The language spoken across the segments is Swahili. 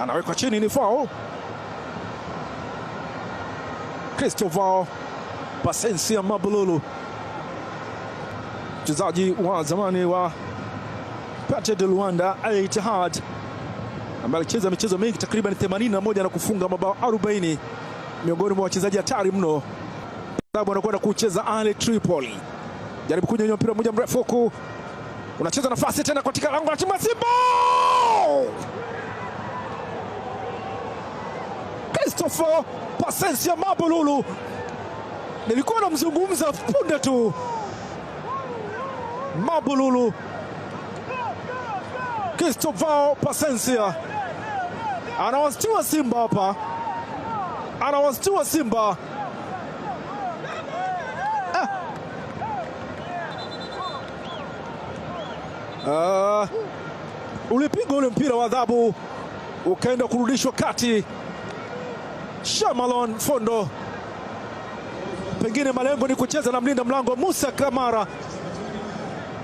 anawekwa chini, ni foul. Christopher Pasensia Mabululu, mchezaji wa zamani wa Pate de Luanda Al Ittihad, ambaye alicheza michezo mingi takriban 81 na kufunga mabao 40, miongoni mwa wachezaji hatari mno. Sababu anakwenda kucheza Al Tripoli. Jaribu kunyanyua mpira mmoja mrefu huku, unacheza nafasi tena katika lango la timu ya Simba. Christopher Pasensia Mabululu, nilikuwa namzungumza punde tu. Mabululu, Christopher Pasensia anawastua Simba hapa, anawastua Simba. Ulipigwa ule mpira wa adhabu ukaenda kurudishwa kati. Shamalon Fondo, pengine malengo ni kucheza na mlinda mlango Musa Kamara,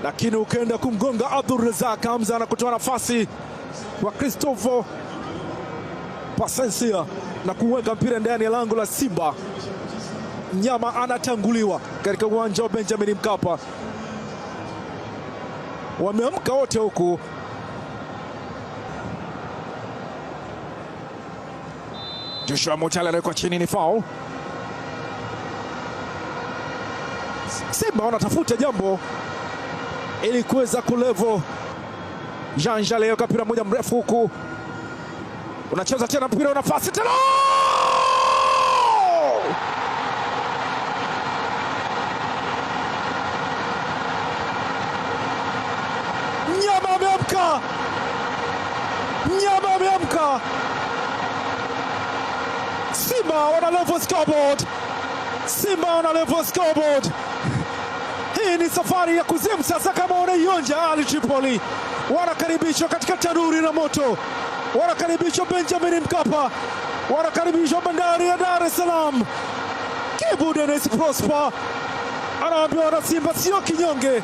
lakini ukaenda kumgonga Abdul Razak Hamza na kutoa nafasi kwa Christopher Pasensia na kuweka mpira ndani ya lango la Simba. Mnyama anatanguliwa katika uwanja wa Benjamin Mkapa. Wameamka wote huku. Joshua Mutale anawekwa chini, ni foul. Simba wanatafuta jambo ili kuweza kulevo. Jean Jaleo kapira moja mrefu huku, unacheza tena mpira, nafasi tena. Mnyama ameamka, mnyama ameamka. Simba wana level scoreboard, Simba wana level scoreboard. Hii ni safari ya kuzimu sasa. Kama unaionja, Al Tripoli wanakaribishwa katika tanuri na moto, wanakaribishwa Benjamin Mkapa, wanakaribishwa bandari ya Dar es Salaam. Kibu Dennis Prosper anawaambia wana Simba, sio kinyonge,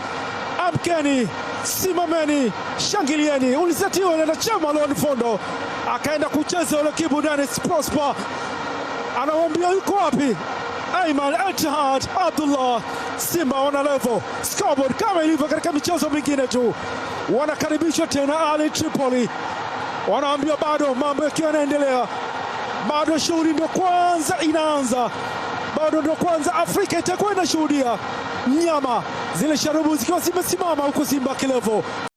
amkeni, simameni, shangilieni. Ulisatiwa na Shamalon Fondo, akaenda kucheza ule Kibu Dennis Prosper, anawaambia yuko wapi Ayman Al-Ittihad Abdullah. Simba wana level scoreboard kama ilivyo katika michezo mingine tu. Wanakaribishwa tena Al Tripoli, wanaambia bado mambo yakiwa yanaendelea, bado shughuli ndio kwanza inaanza, bado ndio kwanza Afrika itakuwa inashuhudia nyama zile sharubu zikiwa zimesimama huko Simba kilevo.